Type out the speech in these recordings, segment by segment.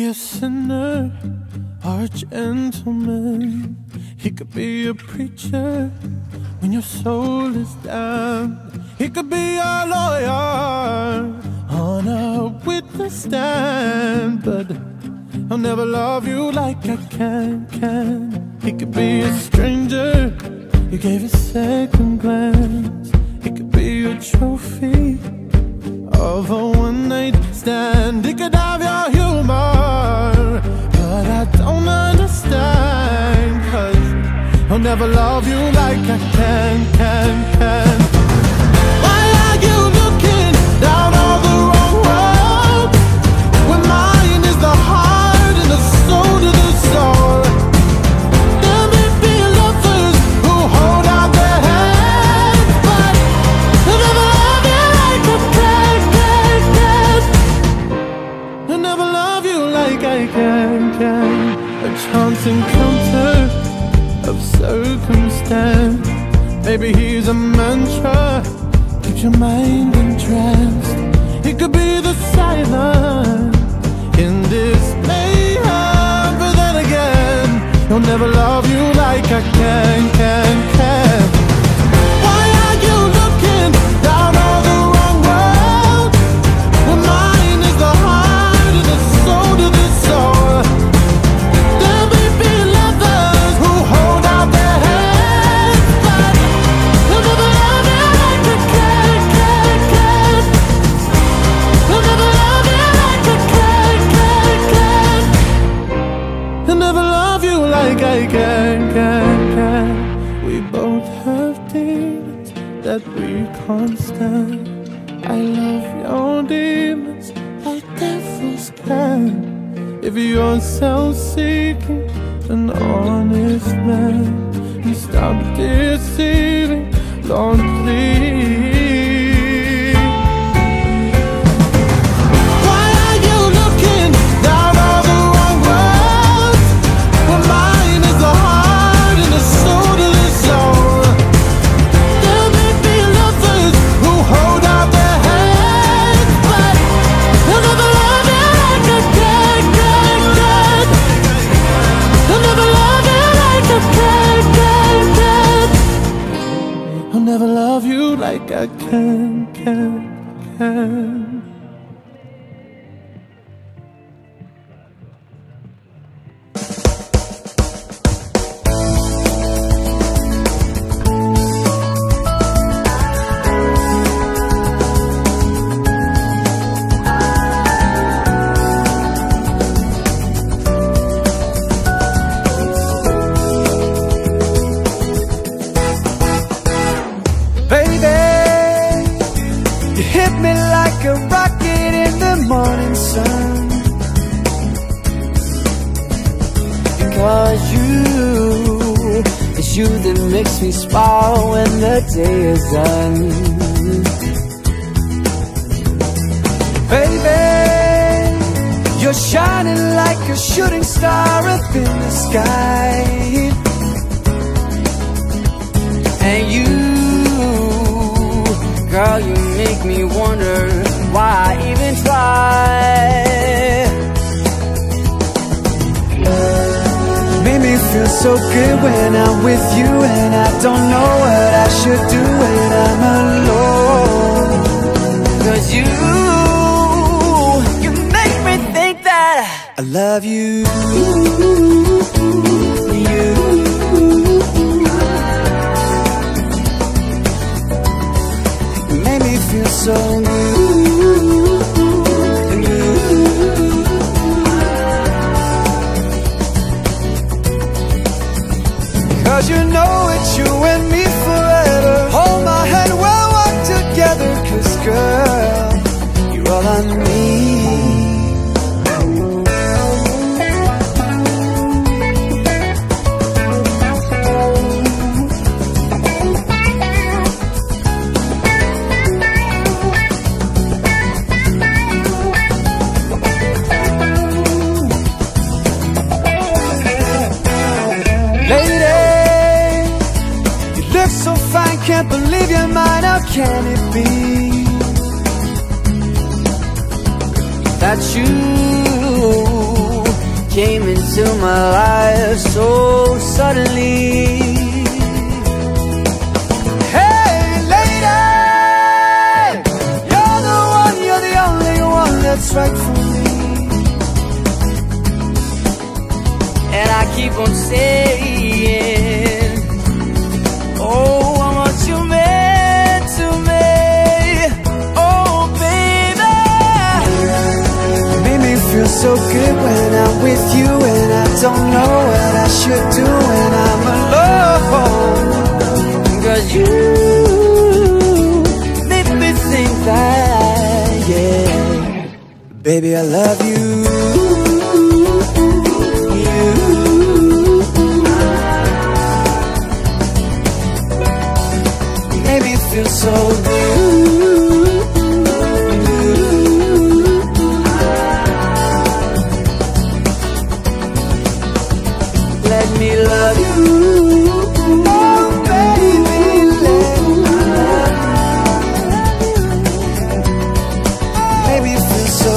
a sinner or a gentleman. He could be a preacher when your soul is down. He could be a lawyer on a witness stand, but I'll never love you like I can. He could be a stranger you gave a second glance. He could be a trophy of a one-night stand. He could have your humor, but I don't understand, 'cause I'll never love you like I can. Why are you looking down all the wrong road, when mine is the heart and the soul to the soul? There may be lovers who hold out their hands, but I'll never love you like I can. I'll never love you like I can. A chance encounter of circumstance. Maybe he's a mantra, keeps your mind entranced. He could be the silence in this mayhem, but then again, he'll never love you like I can. Why are you looking down all the wrong road, when mine is the heart and the soul to the soul? There may be lovers who hold out their hands, but they'll never love you like I can. They'll never love you like I can. They'll never love you like I can. We both have demons that we can't stand. I love your demons like devils can. If you're self-seeking, an honest man, and stop deceiving, Lord, please. Why are you looking down all the wrong roads, when mine is the heart and the soul to the soul? There may be lovers who hold out their hands, but they'll never love you like I can. They'll never love you like I can. I'll never love you like I can. Baby, you hit me like a rocket in the morning sun. Because it's you that makes me smile when the day is done. Baby, you're shining like a shooting star up in the sky. And girl, you make me wonder why I even try. Made me feel so good when I'm with you, and I don't know what I should do when I'm alone. 'Cause you make me think that I love you. Feel so good, 'cause you know it's you and me forever. Hold my hand, we'll walk together, 'cause girl, you're all I need. Can't believe you're mine, how can it be that you came into my life so suddenly. Hey lady, you're the one, you're the only one that's right for me. And I keep on saying, oh, how much you meant to me. Oh baby, made me feel so good when I'm with you, and I don't know what I should do when I'm alone. Cause you make me think that, yeah, baby, I love you. Maybe it feels so good. Let me love you. Oh baby, let me love you. Maybe it feels so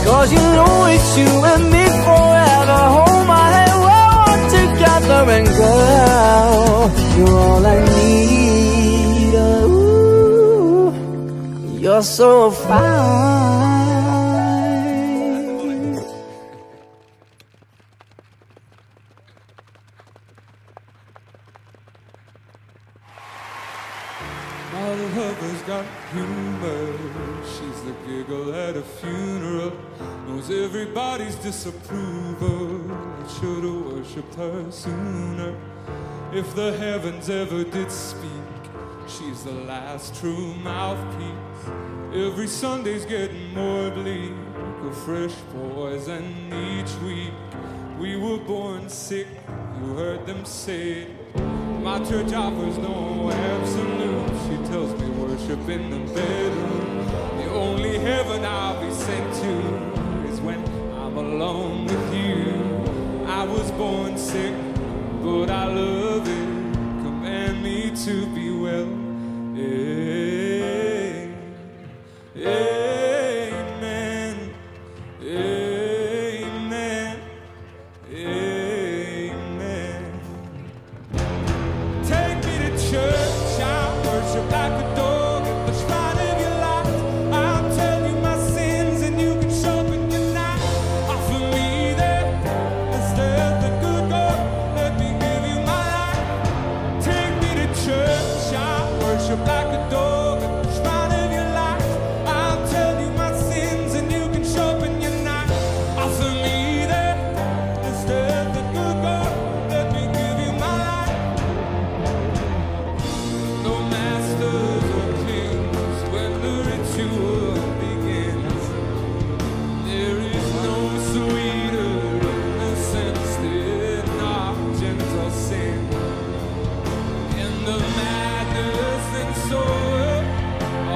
cause you know it's you and me forever. Hold my hand, we're all together, and girl, you're all I need. Ooh, you're so fine. My lover's got humor. She's the giggle at a funeral. Knows everybody's disapproval. I should've worshipped her sooner. If the heavens ever did speak, she's the last true mouthpiece. Every Sunday's getting more bleak, a fresh poison each week. We were born sick, you heard them say. My church offers no absolute. She tells me worship in the bedroom. The only heaven I'll be sent to is when I'm alone with you. I was born sick, but I love it. Command me to be well. Amen. Amen. Amen. Take me to church, I'll worship like a dog at the shrine of your light. I'll tell you my sins and you can sharpen your knife. Offer me that instead the good God, let me give you my life. Take me to church, I'll worship like a dog at the shrine of your light. I'll tell you my sins and you can sharpen your knife. Offer me that instead the good God, let me give you my life. No masters or kings when the ritual begins. There is no sweeter innocence than our gentle sin. In the madness and sorrow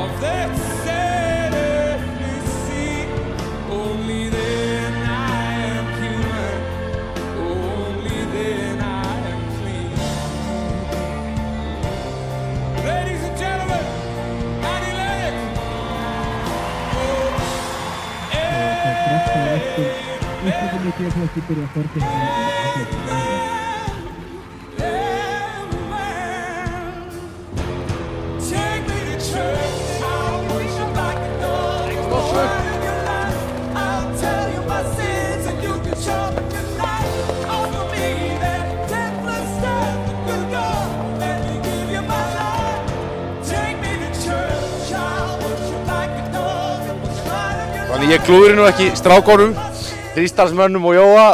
of that sad earthly sea, only then I am human, only then I am clean. Ladies and gentlemen, Annie Lennox. Take me to church, I'll worship like a dog. I'll tell you my sins and you can sharpen your knife. Offer me that deathless stuff, good God, let me give you my life. Take me to church, I'll worship like a dog. Þannig ég klúðri nú ekki strákónum, Þrístalsmönnum og Jóa.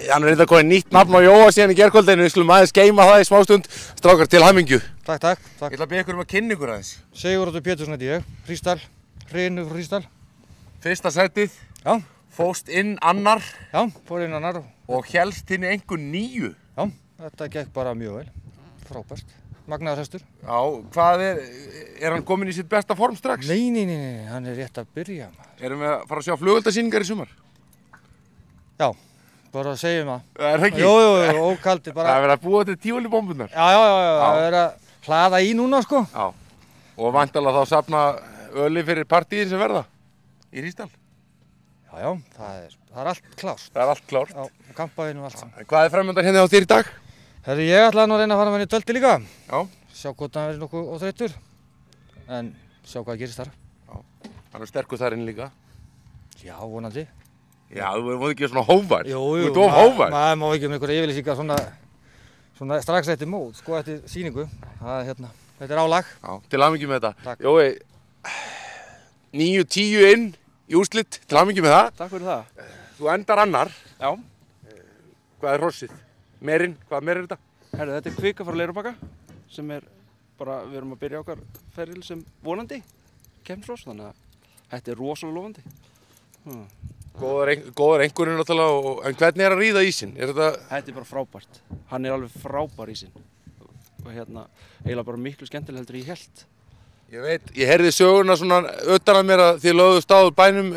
Hann er reynda komið nýtt nafn á Jóa síðan í gærkvöldinu. Við skulum aðeins geyma það í smástund. Strákar, til hamingju. Takk, takk. Ég ætla að biðja ykkur að kynna ykkur aðeins. Sigurður Pétursson heiti ég, Hrísdal, Hrynur frá Hrísdal. Fyrsta sætið, Já, fóst inn annar já, fór inn annar. og hélst inn í einhver 9. Já, þetta gekk bara mjög vel, frábært. Magnaður hestur. Já, hvað er hann kominn í sitt besta form strax? Nei, hann er rétt að byrja. Erum við að fara að sjá flugeldasýningar í sumar? Já, bara segjum það. Það er það ekki? Jú, ókaldi bara. Það er verið að búa til tífólibombunar. Já, það er verið að hlaða í núna sko. Já. Og væntanlega þá safna öli fyrir partíin sem verða í Hrísdal. Já, það er allt klárt. Það er allt klárt. Já, kampaðinu og allt saman. En hvað er framöndan hérna á þér í dag? Herri, ég ætlaði nú að reyna að fara með henni í tölti líka. Já. Sjá hvort hann verið nokkuð óþreyttur. En sjá hvað gerist þar. Já. Hann er sterkur þar inn líka. Já, vonandi. Já, þú voru ekki svona hóvar. Jú, Þú ert of hóvar. Maður má ekki með einhverja yfirlýsingar svona strax eftir mót, sko, eftir sýningu. Það er hérna, þetta er álag. Já, til hamingju með þetta. Takk. Jói, 9-10 inn í úrslit, til hamingju með það. Takk fyrir það. Þú endar annar. Já. Hvað er hrossið? Merinn, hvað mer er þetta? Herðu, þetta er kvika frá Leirubakka sem er bara, við erum að byrja okkar feril sem vonandi kemsrós, þannig að þetta er rosalega lofandi. Góður einhverjum náttúrulega, en hvernig er að ríða ísinn? Þetta er bara frábært. Hann er alveg frábær ísinn. Og hérna, eiginlega bara miklu skemmtilega heldur en ég hélt. Ég veit, ég heyrði söguna svona utan að mér að þið lögðust á bænum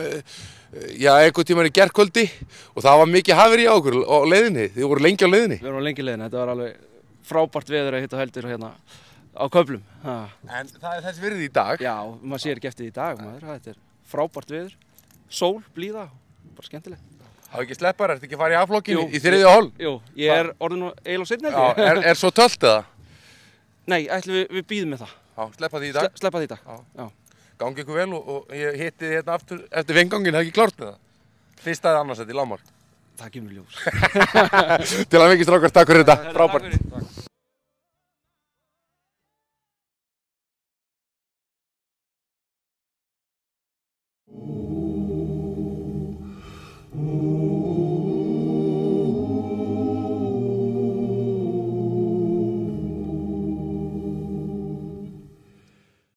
einhvern tímann í gærkvöldi og það var mikið hafir í okkur á leiðinni, þið voru lengi á leiðinni. Við vorum lengi á leiðinni, þetta var alveg frábært veður að hitta heldur hérna á köflum. En það er þess virði í dag? Já, maður sér ekki eftir því í dag, þetta er frábært veður, sól, blíða, bara skemmtileg. Há ekki sleppar, ertu ekki að fara í A-flokkin í þriðja hol? Jú, ég er orðinn nú eiginlega á seinni held ég. Er svo tölt eða? Nei, við býðum með það. Já, sleppa því í dag? Sleppa því í dag, já. Gangi ykkur vel og ég hitti þið hérna aftur eftir vingangin, það er ekki klárt með það? Fyrst aðeins annars þetta í lágmark. Það kemur í ljós. Til að mikið strákar, takk fyrir þetta, frábært. Ooh.